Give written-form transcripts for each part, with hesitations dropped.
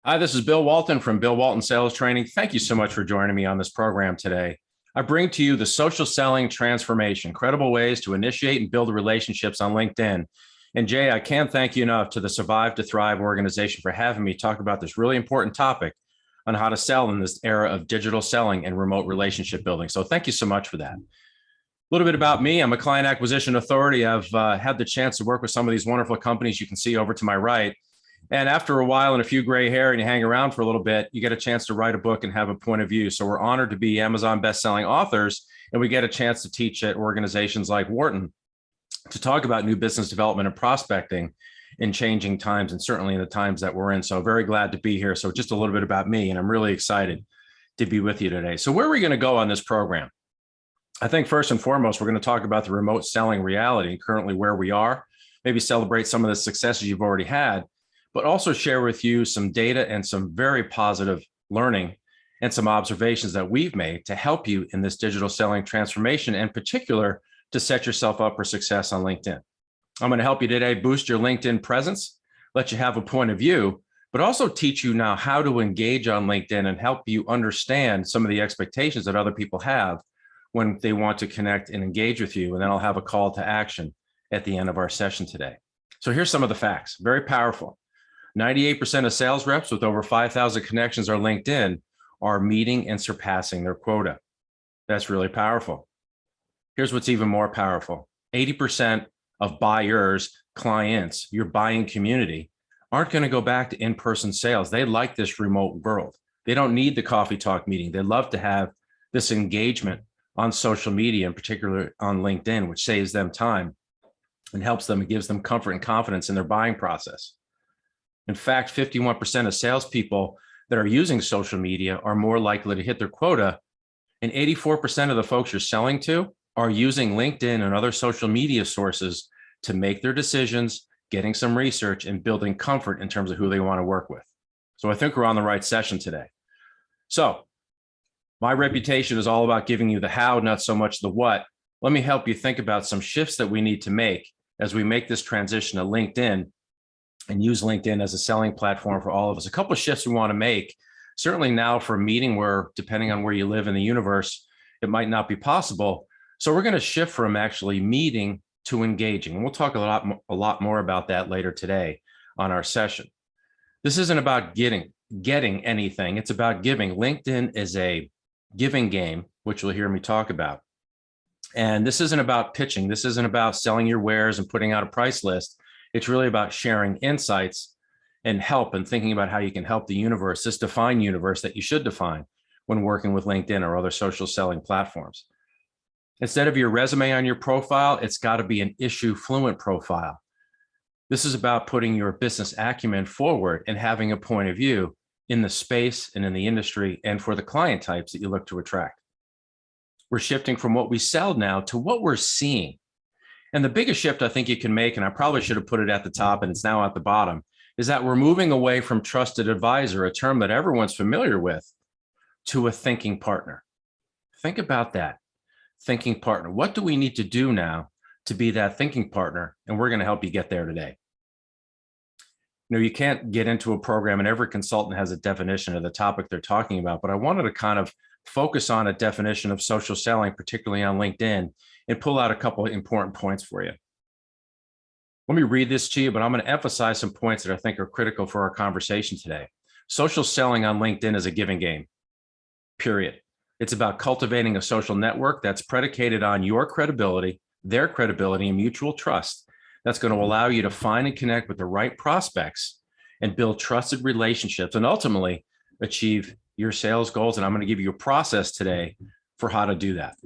Hi, this is Bill Walton from Bill Walton Sales Training. Thank you so much for joining me on this program today. I bring to you the social selling transformation, credible ways to initiate and build relationships on LinkedIn. And Jay, I can't thank you enough to the Survive to Thrive organization for having me talk about this really important topic on how to sell in this era of digital selling and remote relationship building. So thank you so much for that. A little bit about me. I'm a client acquisition authority. I've had the chance to work with some of these wonderful companies you can see over to my right. And after a while and a few gray hair and you hang around for a little bit, you get a chance to write a book and have a point of view. So we're honored to be Amazon best-selling authors, and we get a chance to teach at organizations like Wharton to talk about new business development and prospecting in changing times, and certainly in the times that we're in. So very glad to be here. So just a little bit about me, and I'm really excited to be with you today. So where are we going to go on this program? I think first and foremost, we're going to talk about the remote selling reality and currently where we are, maybe celebrate some of the successes you've already had, but also share with you some data and some very positive learning and some observations that we've made to help you in this digital selling transformation, and in particular, to set yourself up for success on LinkedIn. I'm going to help you today boost your LinkedIn presence, let you have a point of view, but also teach you now how to engage on LinkedIn and help you understand some of the expectations that other people have when they want to connect and engage with you. And then I'll have a call to action at the end of our session today. So here's some of the facts, very powerful. 98% of sales reps with over 5,000 connections on LinkedIn are meeting and surpassing their quota. That's really powerful. Here's what's even more powerful. 80% of buyers, clients, your buying community aren't going to go back to in-person sales. They like this remote world. They don't need the coffee talk meeting. They love to have this engagement on social media, in particular on LinkedIn, which saves them time and helps them and gives them comfort and confidence in their buying process. In fact, 51% of salespeople that are using social media are more likely to hit their quota, and 84% of the folks you're selling to are using LinkedIn and other social media sources to make their decisions, getting some research, and building comfort in terms of who they want to work with. So I think we're on the right session today. So my reputation is all about giving you the how, not so much the what. Let me help you think about some shifts that we need to make as we make this transition to LinkedIn and use LinkedIn as a selling platform for all of us. A couple of shifts we want to make, certainly now for a meeting where, depending on where you live in the universe, it might not be possible. So we're going to shift from actually meeting to engaging. And we'll talk a lot more about that later today on our session. This isn't about getting anything. It's about giving. LinkedIn is a giving game, which you'll hear me talk about. And this isn't about pitching. This isn't about selling your wares and putting out a price list. It's really about sharing insights and help and thinking about how you can help the universe, this defined universe that you should define when working with LinkedIn or other social selling platforms. Instead of your resume on your profile, it's got to be an issue fluent profile. This is about putting your business acumen forward and having a point of view in the space and in the industry and for the client types that you look to attract. We're shifting from what we sell now to what we're seeing. And the biggest shift I think you can make, and I probably should have put it at the top and it's now at the bottom, is that we're moving away from trusted advisor, a term that everyone's familiar with, to a thinking partner. Think about that, thinking partner. What do we need to do now to be that thinking partner? And we're going to help you get there today. You can't get into a program and every consultant has a definition of the topic they're talking about, but I wanted to kind of focus on a definition of social selling, particularly on LinkedIn, and pull out a couple of important points for you. Let me read this to you, but I'm going to emphasize some points that I think are critical for our conversation today. Social selling on LinkedIn is a giving game, period. It's about cultivating a social network that's predicated on your credibility, their credibility, and mutual trust. That's going to allow you to find and connect with the right prospects and build trusted relationships and ultimately achieve your sales goals. And I'm going to give you a process today for how to do that.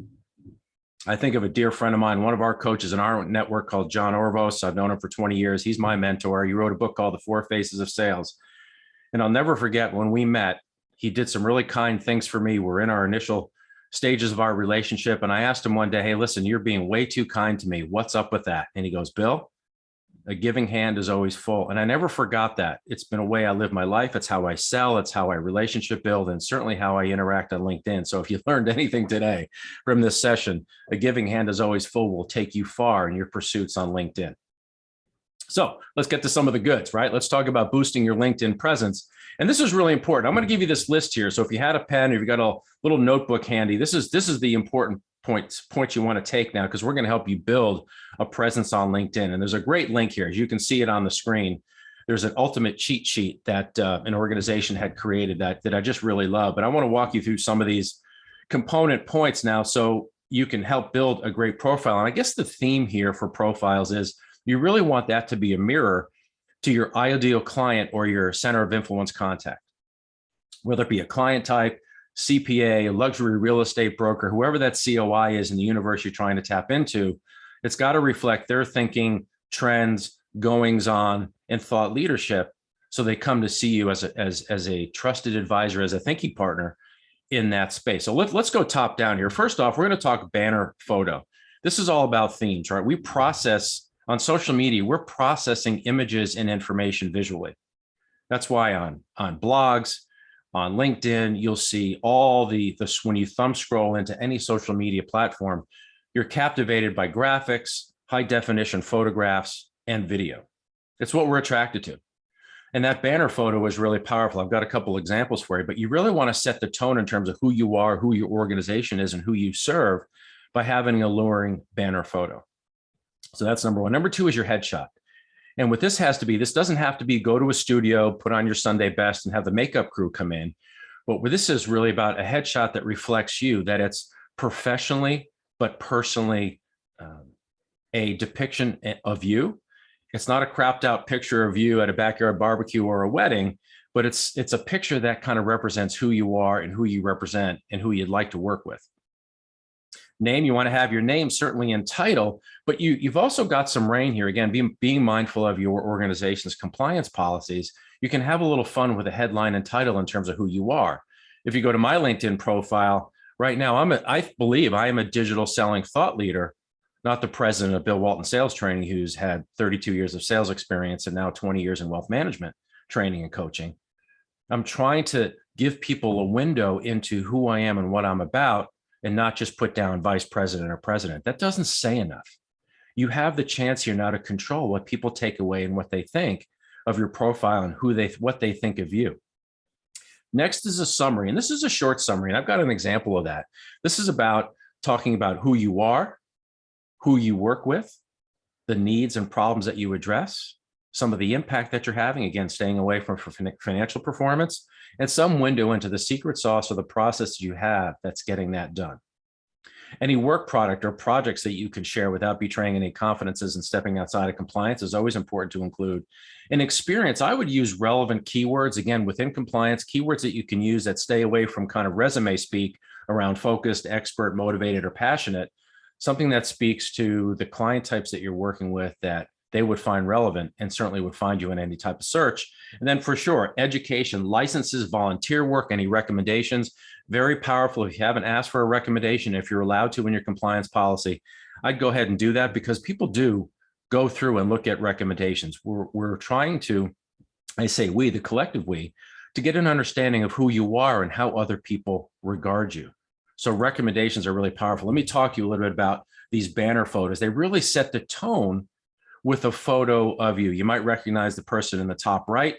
I think of a dear friend of mine, one of our coaches in our network called John Orvos. I've known him for 20 years. He's my mentor. He wrote a book called The Four Faces of Sales. And I'll never forget when we met, he did some really kind things for me. We're in our initial stages of our relationship. And I asked him one day, hey, listen, you're being way too kind to me. What's up with that? And he goes, Bill, a giving hand is always full. And I never forgot that. It's been a way I live my life. It's how I sell. It's how I relationship build, and certainly how I interact on LinkedIn. So if you learned anything today from this session, a giving hand is always full will take you far in your pursuits on LinkedIn. So let's get to some of the goods, right? Let's talk about boosting your LinkedIn presence. And this is really important. I'm going to give you this list here. So if you had a pen, or if you got a little notebook handy, this is the important points you want to take now, because we're going to help you build a presence on LinkedIn. And there's a great link here. As you can see it on the screen, there's an ultimate cheat sheet that an organization had created that I just really love. But I want to walk you through some of these component points now so you can help build a great profile. And I guess the theme here for profiles is you really want that to be a mirror to your ideal client or your center of influence contact, whether it be a client type, CPA, a luxury real estate broker, whoever that COI is in the universe you're trying to tap into. It's got to reflect their thinking, trends, goings on, and thought leadership, so they come to see you as a trusted advisor, as a thinking partner in that space. So let's go top down here. First off, we're going to talk banner photo. This is all about themes, right? We process on social media, we're processing images and information visually. That's why on blogs, on LinkedIn, you'll see all the when you thumb scroll into any social media platform, you're captivated by graphics, high definition photographs, and video. It's what we're attracted to. And that banner photo is really powerful. I've got a couple examples for you, but you really want to set the tone in terms of who you are, who your organization is, and who you serve by having an alluring banner photo. So that's number one. Number two is your headshot. And what this has to be, this doesn't have to be go to a studio, put on your Sunday best, and have the makeup crew come in. But what this is really about, a headshot that reflects you, that it's professionally, but personally a depiction of you. It's not a crapped out picture of you at a backyard barbecue or a wedding, but it's a picture that kind of represents who you are and who you represent and who you'd like to work with. Name, you want to have your name certainly in title, but you've also got some reign here. Again, being mindful of your organization's compliance policies, you can have a little fun with a headline and title in terms of who you are. If you go to my LinkedIn profile right now, I believe I am a digital selling thought leader, not the president of Bill Walton Sales Training, who's had 32 years of sales experience and now 20 years in wealth management training and coaching. I'm trying to give people a window into who I am and what I'm about, and not just put down vice president or president. That doesn't say enough. You have the chance here now to control what people take away and what they think of your profile and what they think of you. Next is a summary, and this is a short summary, and I've got an example of that. This is about talking about who you are, who you work with, the needs and problems that you address, some of the impact that you're having, again, staying away from financial performance, and some window into the secret sauce or the process you have that's getting that done. Any work product or projects that you can share without betraying any confidences and stepping outside of compliance is always important to include. In experience, I would use relevant keywords, again, within compliance, keywords that you can use that stay away from kind of resume speak around focused, expert, motivated, or passionate, something that speaks to the client types that you're working with that they would find relevant and certainly would find you in any type of search. And then for sure, education, licenses, volunteer work, any recommendations, very powerful. If you haven't asked for a recommendation, if you're allowed to in your compliance policy, I'd go ahead and do that, because people do go through and look at recommendations. We're trying to, I say we, the collective we, to get an understanding of who you are and how other people regard you. So recommendations are really powerful. Let me talk to you a little bit about these banner photos. They really set the tone with a photo of you. You might recognize the person in the top right.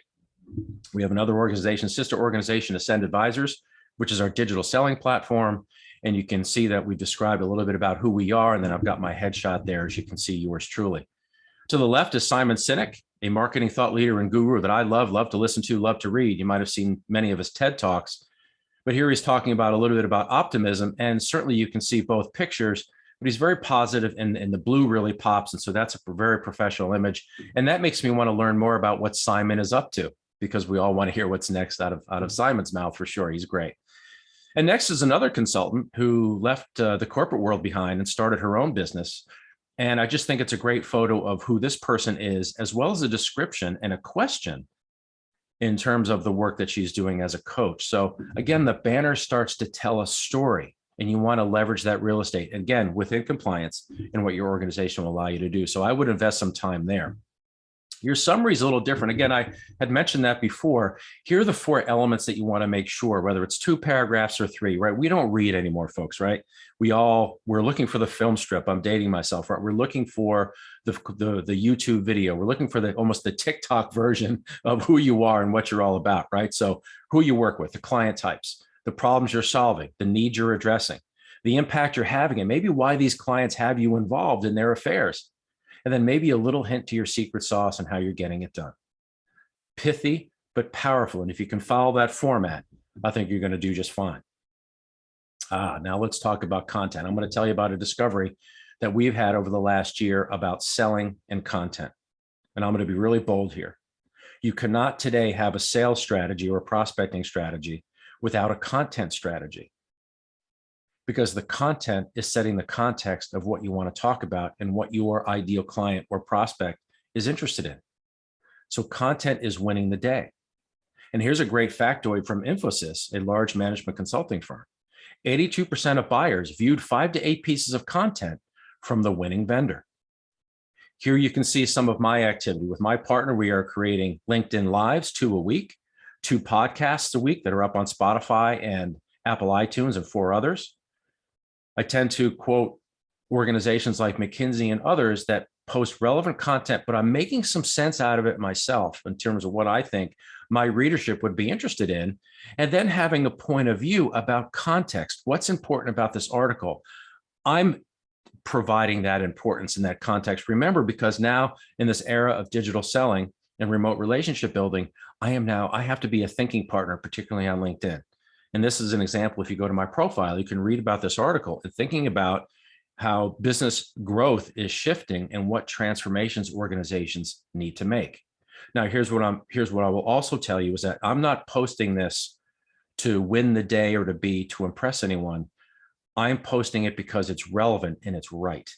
We have another organization, sister organization, Ascend Advisors, which is our digital selling platform. And you can see that we've described a little bit about who we are. And then I've got my headshot there, as you can see, yours truly. To the left is Simon Sinek, a marketing thought leader and guru that I love to listen to, love to read. You might have seen many of his TED Talks, but here he's talking about a little bit about optimism. And certainly you can see both pictures, but he's very positive, and the blue really pops. And so that's a very professional image. And that makes me want to learn more about what Simon is up to, because we all want to hear what's next out of Simon's mouth for sure. He's great. And next is another consultant who left the corporate world behind and started her own business. And I just think it's a great photo of who this person is, as well as a description and a question in terms of the work that she's doing as a coach. So again, the banner starts to tell a story, and you want to leverage that real estate, again, within compliance and what your organization will allow you to do. So I would invest some time there. Your summary is a little different. Again, I had mentioned that before. Here are the 4 elements that you want to make sure, whether it's 2 paragraphs or 3, right? We don't read anymore, folks, right? We're looking for the film strip. I'm dating myself, right? We're looking for the YouTube video. We're looking for almost the TikTok version of who you are and what you're all about, right? So who you work with, the client types, the problems you're solving, the needs you're addressing, the impact you're having, and maybe why these clients have you involved in their affairs. And then maybe a little hint to your secret sauce and how you're getting it done. Pithy, but powerful. And if you can follow that format, I think you're going to do just fine. Now let's talk about content. I'm going to tell you about a discovery that we've had over the last year about selling and content. And I'm going to be really bold here. You cannot today have a sales strategy or a prospecting strategy without a content strategy, because the content is setting the context of what you want to talk about and what your ideal client or prospect is interested in. So content is winning the day. And here's a great factoid from Infosys, a large management consulting firm. 82% of buyers viewed 5 to 8 pieces of content from the winning vendor. Here you can see some of my activity. With my partner, we are creating LinkedIn Lives, 2 a week, 2 podcasts a week that are up on Spotify and Apple iTunes and 4 others. I tend to quote organizations like McKinsey and others that post relevant content, but I'm making some sense out of it myself in terms of what I think my readership would be interested in, and then having a point of view about context. What's important about this article? I'm providing that importance in that context. Remember, because now in this era of digital selling and remote relationship building, I have to be a thinking partner, particularly on LinkedIn. And this is an example. If you go to my profile, you can read about this article and thinking about how business growth is shifting and what transformations organizations need to make. Now, here's what I will also tell you is that I'm not posting this to win the day or to impress anyone. I'm posting it because it's relevant and it's right.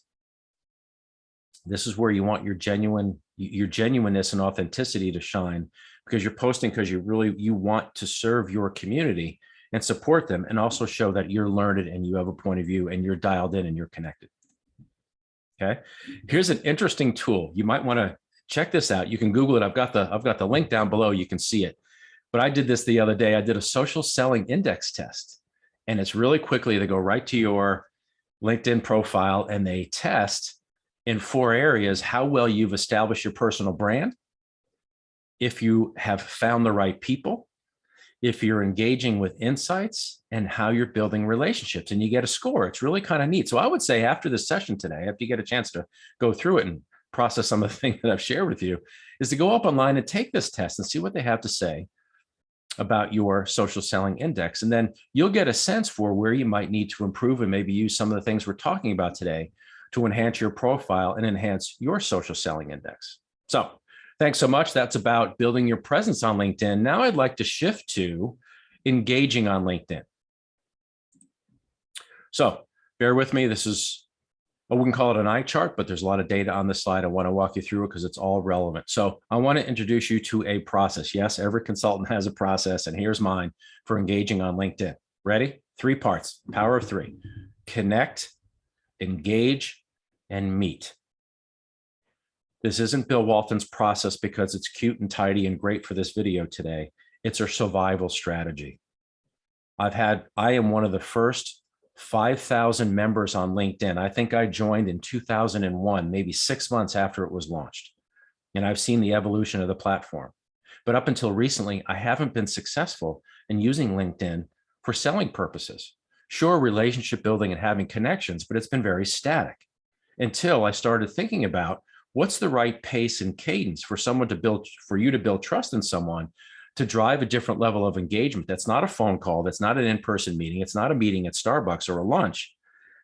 This is where you want your genuineness and authenticity to shine, because you're posting because you want to serve your community and support them, and also show that you're learned and you have a point of view and you're dialed in and you're connected. Okay. Here's an interesting tool. You might want to check this out. You can Google it. I've got the link down below. You can see it. But I did this the other day. I did a social selling index test, and it's really quickly. They go right to your LinkedIn profile and they test in 4 areas how well you've established your personal brand, if you have found the right people, if you're engaging with insights, and how you're building relationships, and you get a score. It's really kind of neat. So I would say after this session today, after you get a chance to go through it and process some of the things that I've shared with you, is to go up online and take this test and see what they have to say about your social selling index. And then you'll get a sense for where you might need to improve and maybe use some of the things we're talking about today to enhance your profile and enhance your social selling index. So thanks so much. That's about building your presence on LinkedIn. Now I'd like to shift to engaging on LinkedIn. So bear with me. This is, I wouldn't call it an eye chart, but there's a lot of data on this slide. I want to walk you through it because it's all relevant. So I want to introduce you to a process. Yes, every consultant has a process, and here's mine for engaging on LinkedIn. Ready? 3 parts, power of 3. Connect, engage, and meet. This isn't Bill Walton's process because it's cute and tidy and great for this video today. It's a survival strategy. I am one of the first 5,000 members on LinkedIn. I think I joined in 2001, maybe 6 months after it was launched. And I've seen the evolution of the platform. But up until recently, I haven't been successful in using LinkedIn for selling purposes. Sure, relationship building and having connections, but it's been very static until I started thinking about what's the right pace and cadence for you to build trust in someone to drive a different level of engagement. That's not a phone call. That's not an in-person meeting. It's not a meeting at Starbucks or a lunch.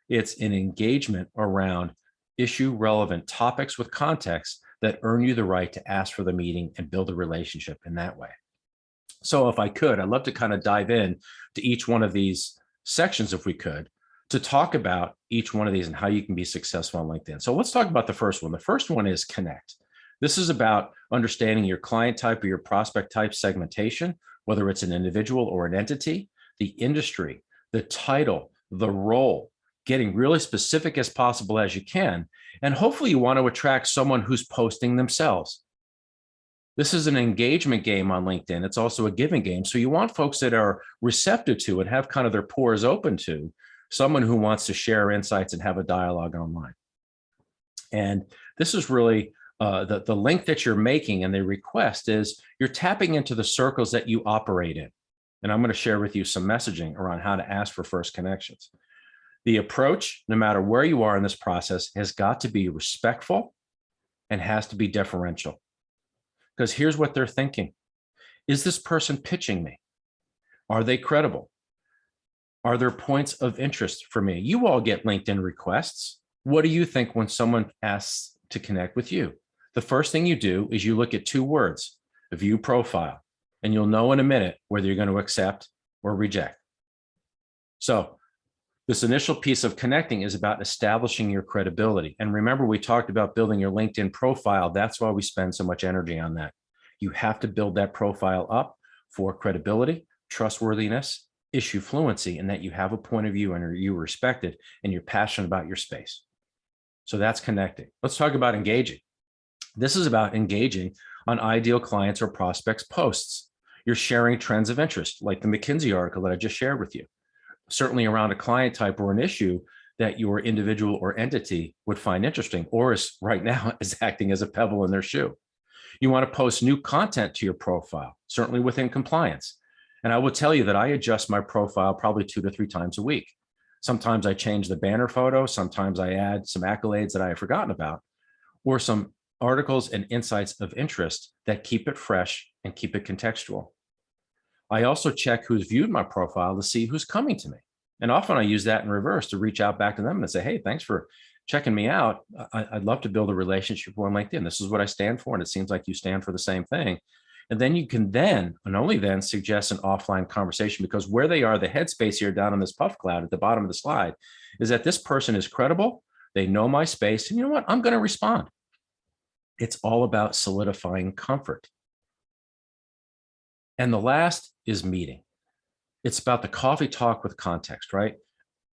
It's an engagement around issue relevant topics with context that earn you the right to ask for the meeting and build a relationship in that way. So if I could, I'd love to kind of dive in to each one of these sections, if we could, to talk about each one of these and how you can be successful on LinkedIn. So let's talk about the first one. The first one is connect. This is about understanding your client type or your prospect type segmentation, whether it's an individual or an entity, the industry, the title, the role, getting really specific as possible as you can. And hopefully you want to attract someone who's posting themselves. This is an engagement game on LinkedIn. It's also a giving game. So you want folks that are receptive to and have kind of their pores open to someone who wants to share insights and have a dialogue online. And this is really the link that you're making, and the request is you're tapping into the circles that you operate in. And I'm going to share with you some messaging around how to ask for first connections. The approach, no matter where you are in this process, has got to be respectful and has to be deferential. Because here's what they're thinking. Is this person pitching me? Are they credible? Are there points of interest for me? You all get LinkedIn requests. What do you think when someone asks to connect with you? The first thing you do is you look at two words, view profile, and you'll know in a minute whether you're going to accept or reject. So this initial piece of connecting is about establishing your credibility. And remember, we talked about building your LinkedIn profile. That's why we spend so much energy on that. You have to build that profile up for credibility, trustworthiness, issue fluency, and that you have a point of view and you're respected and you're passionate about your space. So that's connecting. Let's talk about engaging. This is about engaging on ideal clients or prospects' posts. You're sharing trends of interest, like the McKinsey article that I just shared with you. Certainly around a client type or an issue that your individual or entity would find interesting, or is right now is acting as a pebble in their shoe. You want to post new content to your profile, certainly within compliance. And I will tell you that I adjust my profile probably 2 to 3 times a week. Sometimes I change the banner photo. Sometimes I add some accolades that I have forgotten about, or some articles and insights of interest that keep it fresh and keep it contextual. I also check who's viewed my profile to see who's coming to me. And often I use that in reverse to reach out back to them and say, hey, thanks for checking me out. I'd love to build a relationship on LinkedIn. This is what I stand for. And it seems like you stand for the same thing. And then you can then, and only then, suggest an offline conversation, because where they are, the headspace here down on this puff cloud at the bottom of the slide is that this person is credible. They know my space. And you know what? I'm going to respond. It's all about solidifying comfort. And the last is meeting. It's about the coffee talk with context, right?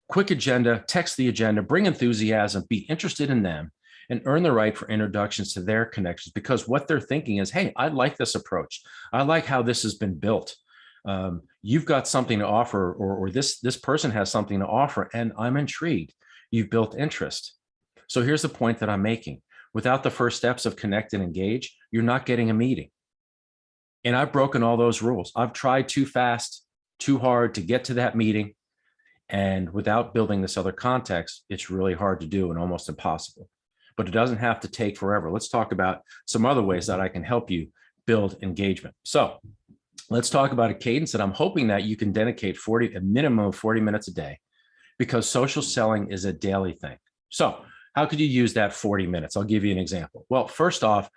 Quick agenda, text the agenda, bring enthusiasm, be interested in them, and earn the right for introductions to their connections, because what they're thinking is, hey, I like this approach. I like how this has been built. You've got something to offer, or this person has something to offer, and I'm intrigued. You've built interest. So here's the point that I'm making. Without the first steps of connect and engage, you're not getting a meeting. And I've broken all those rules. I've tried too fast, too hard to get to that meeting. And without building this other context, it's really hard to do and almost impossible. But it doesn't have to take forever. Let's talk about some other ways that I can help you build engagement. So let's talk about a cadence that I'm hoping that you can dedicate a minimum of 40 minutes a day, because social selling is a daily thing. So how could you use that 40 minutes? I'll give you an example. Well, first off,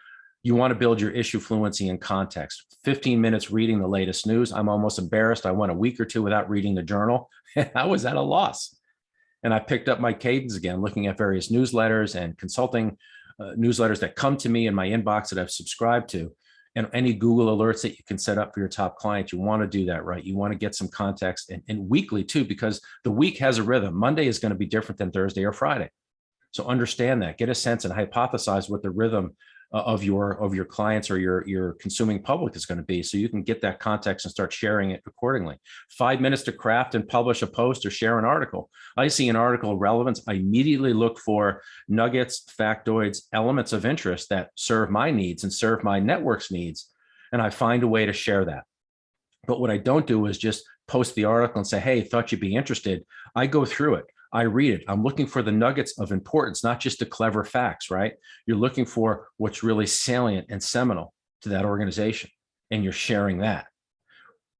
you want to build your issue fluency in context. 15 minutes reading the latest news. I'm almost embarrassed. I went a week or two without reading the journal. I was at a loss. And I picked up my cadence again, looking at various newsletters and consulting newsletters that come to me in my inbox that I've subscribed to, and any Google alerts that you can set up for your top clients. You want to do that, right? You want to get some context, and weekly too, because the week has a rhythm. Monday is going to be different than Thursday or Friday. So understand that, get a sense and hypothesize what the rhythm of your clients or your consuming public is going to be, so you can get that context and start sharing it accordingly. 5 minutes to craft and publish a post or share an article. I see an article relevance. I immediately look for nuggets, factoids, elements of interest that serve my needs and serve my network's needs. And I find a way to share that. But what I don't do is just post the article and say, hey, thought you'd be interested. I go through it. I read it. I'm looking for the nuggets of importance, not just the clever facts, right? You're looking for what's really salient and seminal to that organization, and you're sharing that.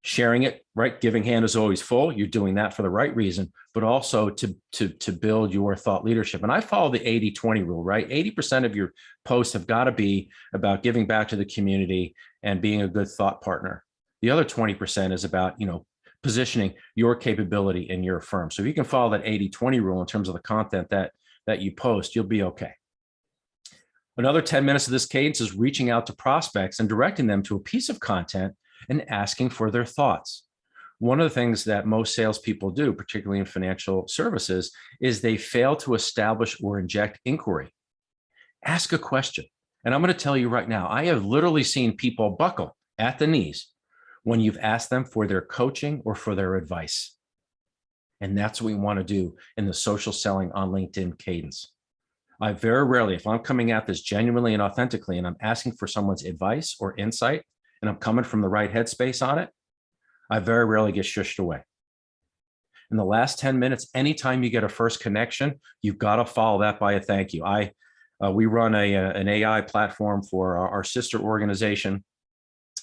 Sharing it, right? Giving hand is always full. You're doing that for the right reason, but also to build your thought leadership. And I follow the 80-20 rule, right? 80% of your posts have got to be about giving back to the community and being a good thought partner. The other 20% is about, positioning your capability in your firm. So if you can follow that 80-20 rule in terms of the content that you post, you'll be okay. Another 10 minutes of this cadence is reaching out to prospects and directing them to a piece of content and asking for their thoughts. One of the things that most salespeople do, particularly in financial services, is they fail to establish or inject inquiry. Ask a question. And I'm going to tell you right now, I have literally seen people buckle at the knees when you've asked them for their coaching or for their advice. And that's what we want to do in the social selling on LinkedIn cadence. I very rarely, if I'm coming at this genuinely and authentically, and I'm asking for someone's advice or insight, and I'm coming from the right headspace on it, I very rarely get shushed away. In the last 10 minutes, anytime you get a first connection, you've got to follow that by a thank you. We run an AI platform for our sister organization,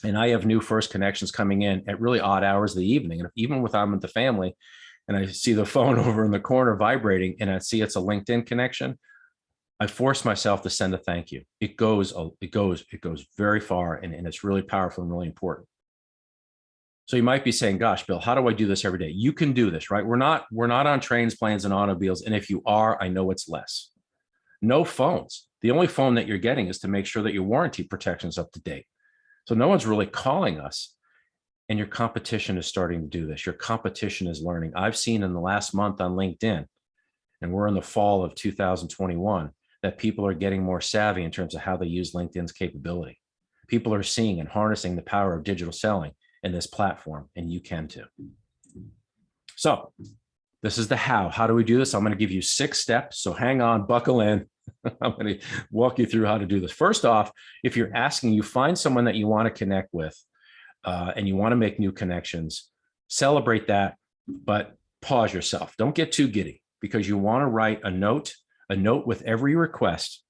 and I have new first connections coming in at really odd hours of the evening. And even when I'm with the family and I see the phone over in the corner vibrating and I see it's a LinkedIn connection, I force myself to send a thank you. It goes very far, and it's really powerful and really important. So you might be saying, gosh, Bill, how do I do this every day? You can do this, right? We're not on trains, planes, and automobiles. And if you are, I know it's less. No phones. The only phone that you're getting is to make sure that your warranty protection is up to date. So no one's really calling us. And your competition is starting to do this. Your competition is learning. I've seen in the last month on LinkedIn, and we're in the fall of 2021, that people are getting more savvy in terms of how they use LinkedIn's capability. People are seeing and harnessing the power of digital selling in this platform, and you can too. So this is the how. How do we do this? I'm going to give you 6 steps. So hang on, buckle in. I'm going to walk you through how to do this. First off, if you're asking, you find someone that you want to connect with and you want to make new connections, celebrate that, but pause yourself. Don't get too giddy, because you want to write a note with every request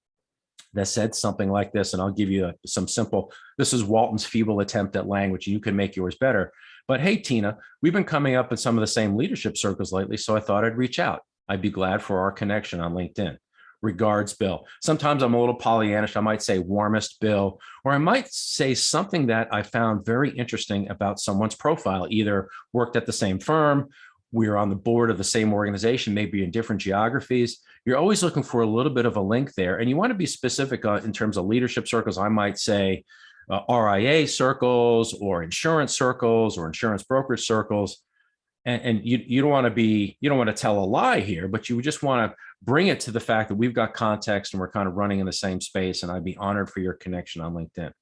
that said something like this. And I'll give you some simple, this is Walton's feeble attempt at language. You can make yours better. But hey, Tina, we've been coming up in some of the same leadership circles lately, so I thought I'd reach out. I'd be glad for our connection on LinkedIn. Regards, Bill. Sometimes I'm a little Pollyannish. I might say warmest Bill, or I might say something that I found very interesting about someone's profile, either worked at the same firm, we're on the board of the same organization, maybe in different geographies. You're always looking for a little bit of a link there. And you want to be specific in terms of leadership circles. I might say RIA circles or insurance brokerage circles. And you don't want to tell a lie here, but you just want to bring it to the fact that we've got context and we're kind of running in the same space. And I'd be honored for your connection on LinkedIn.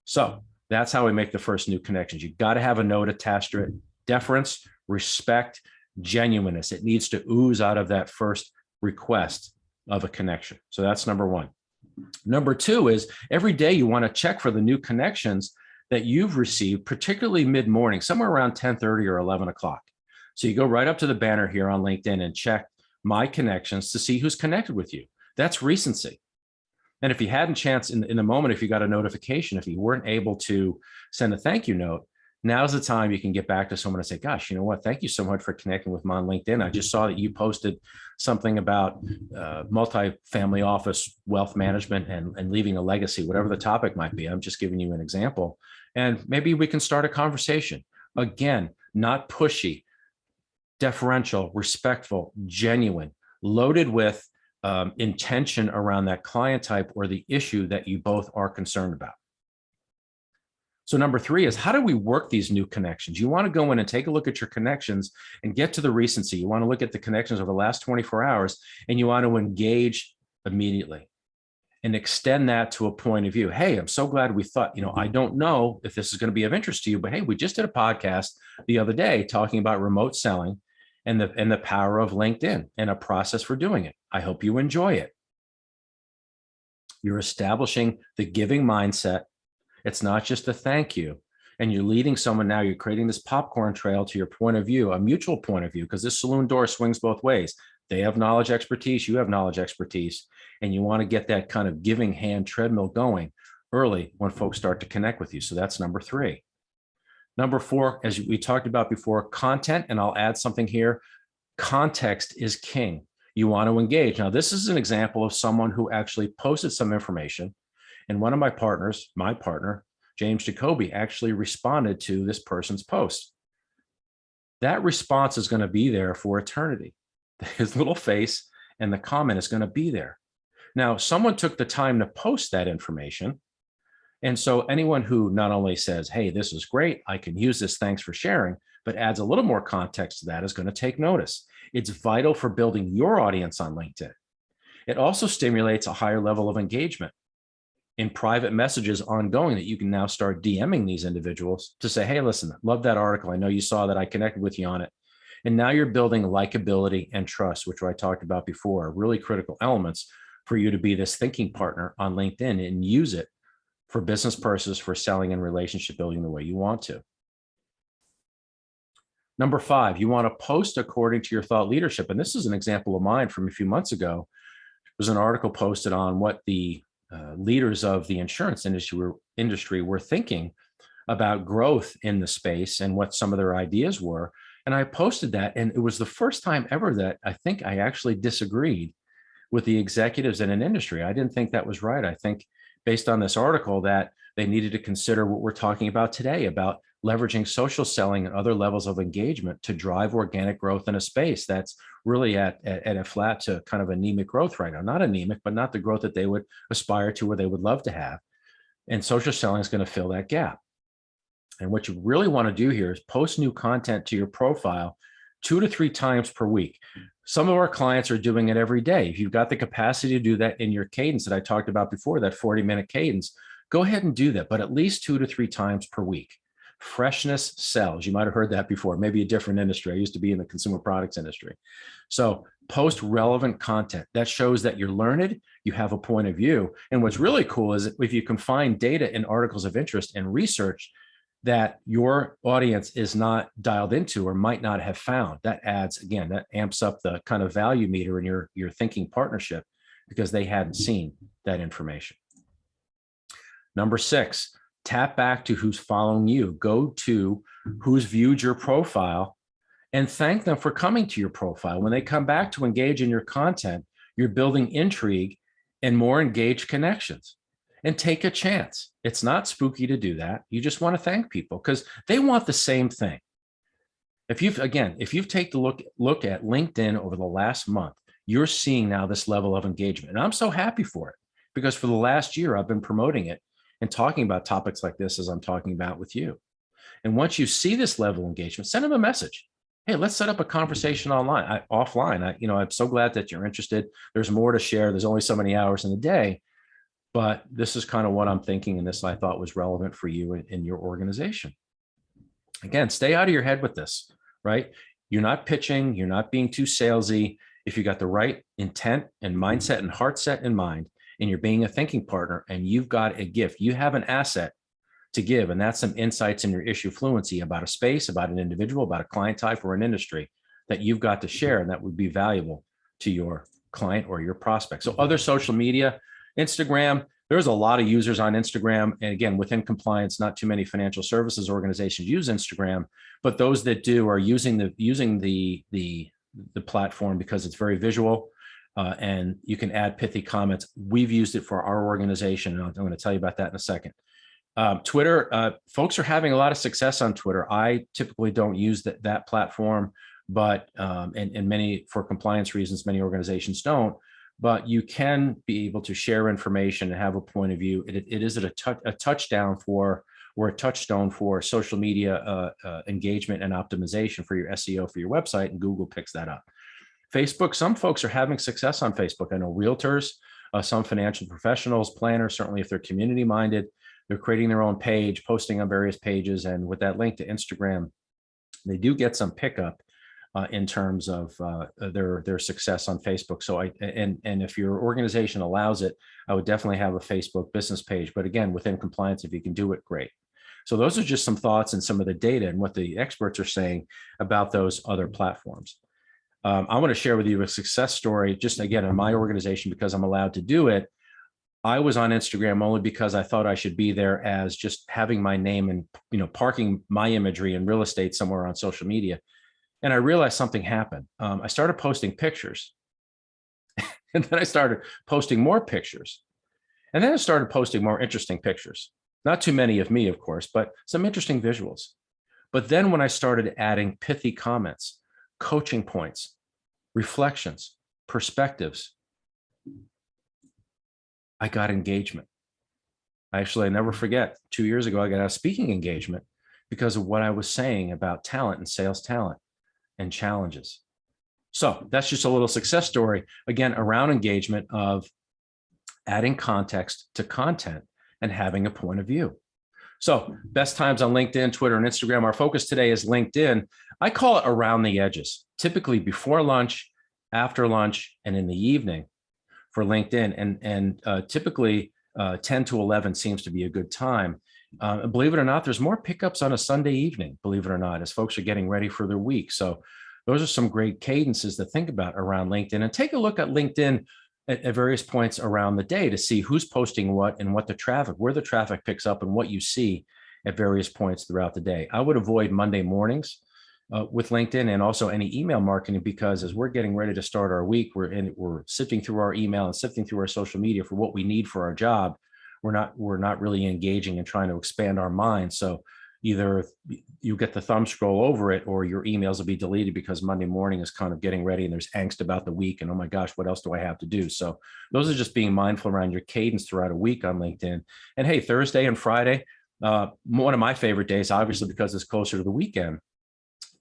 So that's how we make the first new connections. You've got to have a note attached to it. Deference, respect, genuineness. It needs to ooze out of that first request of a connection. So that's number 1. Number 2 is every day you want to check for the new connections that you've received, particularly mid-morning, somewhere around 10:30 or 11 o'clock. So you go right up to the banner here on LinkedIn and check my connections to see who's connected with you. That's recency. And if you hadn't chance in the moment, if you got a notification, if you weren't able to send a thank you note, now's the time you can get back to someone and say, gosh, you know what? Thank you so much for connecting with me on LinkedIn. I just saw that you posted something about multi-family office wealth management and leaving a legacy, whatever the topic might be. I'm just giving you an example. And maybe we can start a conversation. Again, not pushy, deferential, respectful, genuine, loaded with intention around that client type or the issue that you both are concerned about. So number 3 is, how do we work these new connections? You want to go in and take a look at your connections and get to the recency. You want to look at the connections over the last 24 hours, and you want to engage immediately and extend that to a point of view. Hey, I'm so glad we thought, I don't know if this is going to be of interest to you, but hey, we just did a podcast the other day talking about remote selling and the power of LinkedIn and a process for doing it. I hope you enjoy it. You're establishing the giving mindset. It's not just a thank you. And you're leading someone now, you're creating this popcorn trail to your point of view, a mutual point of view, because this saloon door swings both ways. They have knowledge expertise, you have knowledge expertise, and you want to get that kind of giving hand treadmill going early when folks start to connect with you. So that's number 3. Number 4, as we talked about before, content, and I'll add something here. Context is king. You want to engage. Now, this is an example of someone who actually posted some information. And one of my partner, James Jacoby, actually responded to this person's post. That response is going to be there for eternity. His little face and the comment is going to be there. Now, someone took the time to post that information. And so anyone who not only says, hey, this is great, I can use this, thanks for sharing, but adds a little more context to that is going to take notice. It's vital for building your audience on LinkedIn. It also stimulates a higher level of engagement. in private messages ongoing that you can now start DMing these individuals to say, hey, listen, love that article. I know you saw that. I connected with you on it. And now you're building likability and trust, which I talked about before, really critical elements for you to be this thinking partner on LinkedIn and use it for business purposes, for selling and relationship building the way you want to. Number 5, you want to post according to your thought leadership. And this is an example of mine from a few months ago. There was an article posted on what the leaders of the insurance industry were thinking about growth in the space and what some of their ideas were. And I posted that, and it was the first time ever that I think I actually disagreed with the executives in an industry. I didn't think that was right. I think based on this article that they needed to consider what we're talking about today, about leveraging social selling and other levels of engagement to drive organic growth in a space that's really at a flat to kind of anemic growth right now. Not anemic, but not the growth that they would aspire to or they would love to have. And social selling is going to fill that gap. And what you really want to do here is post new content to your profile 2 to 3 times per week. Some of our clients are doing it every day. If you've got the capacity to do that in your cadence that I talked about before, that 40-minute cadence, go ahead and do that, but at least 2 to 3 times per week. Freshness sells. You might have heard that before, maybe a different industry. I used to be in the consumer products industry. So post relevant content that shows that you're learned, you have a point of view. And what's really cool is if you can find data in articles of interest and research that your audience is not dialed into or might not have found, that adds, again, that amps up the kind of value meter in your thinking partnership because they hadn't seen that information. Number 6, tap back to who's following you. Go to who's viewed your profile and thank them for coming to your profile. When they come back to engage in your content, you're building intrigue and more engaged connections. And take a chance. It's not spooky to do that. You just want to thank people because they want the same thing. If you've taken a look at LinkedIn over the last month, you're seeing now this level of engagement. And I'm so happy for it because for the last year, I've been promoting it and talking about topics like this as I'm talking about with you. And once you see this level of engagement, send them a message. Hey, let's set up a conversation offline. I'm so glad that you're interested. There's more to share. There's only so many hours in the day. But this is kind of what I'm thinking, and this I thought was relevant for you in your organization. Again, stay out of your head with this, right? You're not pitching, you're not being too salesy. If you got the right intent and mindset and heart set in mind, and you're being a thinking partner, and you've got a gift, you have an asset to give, and that's some insights in your issue fluency about a space, about an individual, about a client type, or an industry that you've got to share, and that would be valuable to your client or your prospect. So other social media, Instagram, there's a lot of users on Instagram. And again, within compliance, not too many financial services organizations use Instagram, but those that do are using the platform because it's very visual and you can add pithy comments. We've used it for our organization, and I'm going to tell you about that in a second. Twitter, folks are having a lot of success on Twitter. I typically don't use that platform, but and many, for compliance reasons, many organizations don't. But you can be able to share information and have a point of view. It is a touchstone for social media engagement and optimization for your SEO for your website, and Google picks that up. Facebook, some folks are having success on Facebook. I know realtors, some financial professionals, planners, certainly if they're community minded, they're creating their own page, posting on various pages, and with that link to Instagram, they do get some pickup in terms of their success on Facebook. So and if your organization allows it, I would definitely have a Facebook business page. But again, within compliance, if you can do it, great. So those are just some thoughts and some of the data and what the experts are saying about those other platforms. I want to share with you a success story, just again, in my organization, because I'm allowed to do it. I was on Instagram only because I thought I should be there as just having my name and, parking my imagery in real estate somewhere on social media. And I realized something happened. I started posting pictures and then I started posting more pictures. And then I started posting more interesting pictures. Not too many of me, of course, but some interesting visuals. But then when I started adding pithy comments, coaching points, reflections, perspectives, I got engagement. I never forget, 2 years ago, I got a speaking engagement because of what I was saying about talent and sales talent and challenges. So that's just a little success story, again, around engagement of adding context to content, and having a point of view. So best times on LinkedIn, Twitter, and Instagram. Our focus today is LinkedIn. I call it around the edges, typically before lunch, after lunch, and in the evening for LinkedIn. And typically 10 to 11 seems to be a good time. Believe it or not, there's more pickups on a Sunday evening, believe it or not, as folks are getting ready for their week. So those are some great cadences to think about around LinkedIn. And take a look at LinkedIn at various points around the day to see who's posting what and what the traffic, where the traffic picks up and what you see at various points throughout the day. I would avoid Monday mornings with LinkedIn and also any email marketing, because as we're getting ready to start our week, we're sifting through our email and sifting through our social media for what we need for our job. We're not really engaging and trying to expand our minds. So either you get the thumb scroll over it, or your emails will be deleted because Monday morning is kind of getting ready and there's angst about the week and, oh my gosh, what else do I have to do? So those are just being mindful around your cadence throughout a week on LinkedIn. And hey, Thursday and Friday, one of my favorite days, obviously, because it's closer to the weekend,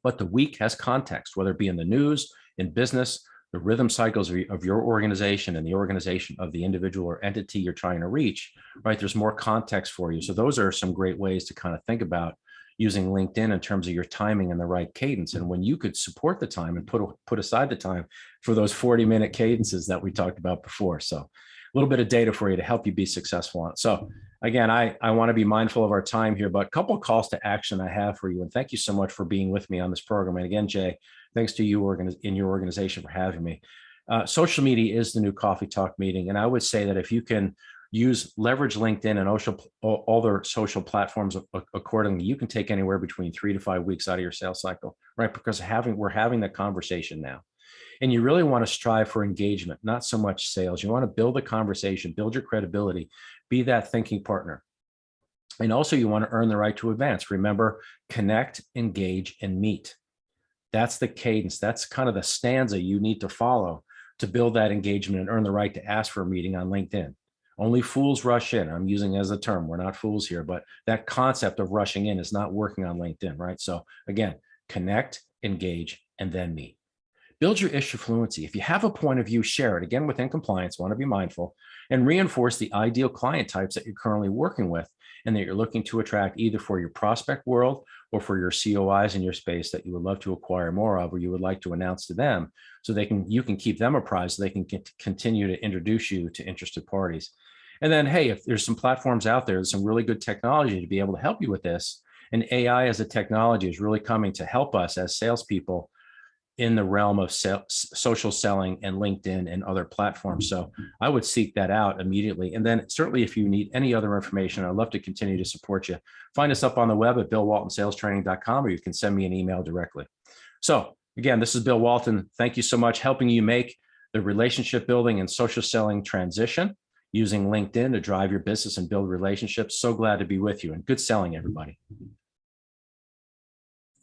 but the week has context, whether it be in the news, in business, the rhythm cycles of your organization and the organization of the individual or entity you're trying to reach, right? There's more context for you. So those are some great ways to kind of think about using LinkedIn in terms of your timing and the right cadence. And when you could support the time and put aside the time for those 40-minute cadences that we talked about before. So a little bit of data for you to help you be successful on it. So again, I want to be mindful of our time here, but a couple of calls to action I have for you. And thank you so much for being with me on this program. And again, Jay, thanks to you in your organization for having me. Social media is the new coffee talk meeting. And I would say that if you can leverage LinkedIn and all their social platforms accordingly, you can take anywhere between 3 to 5 weeks out of your sales cycle, right? Because we're having the conversation now. And you really want to strive for engagement, not so much sales. You want to build a conversation, build your credibility, be that thinking partner. And also you want to earn the right to advance. Remember, connect, engage, and meet. That's the cadence. That's kind of the stanza you need to follow to build that engagement and earn the right to ask for a meeting on LinkedIn. Only fools rush in. I'm using as a term. We're not fools here, but that concept of rushing in is not working on LinkedIn, right? So again, connect, engage, and then meet. Build your issue fluency. If you have a point of view, share it. Again, within compliance, want to be mindful and reinforce the ideal client types that you're currently working with and that you're looking to attract either for your prospect world or for your COIs in your space that you would love to acquire more of, or you would like to announce to them so you can keep them apprised so they can continue to introduce you to interested parties. And then, hey, if there's some platforms out there, there's some really good technology to be able to help you with this. And AI as a technology is really coming to help us as salespeople in the realm of social selling and LinkedIn and other platforms. So I would seek that out immediately. And then certainly if you need any other information, I'd love to continue to support you. Find us up on the web at billwaltonsalestraining.com, or you can send me an email directly. So again, this is Bill Walton. Thank you so much, helping you make the relationship building and social selling transition using LinkedIn to drive your business and build relationships. So glad to be with you, and good selling, everybody.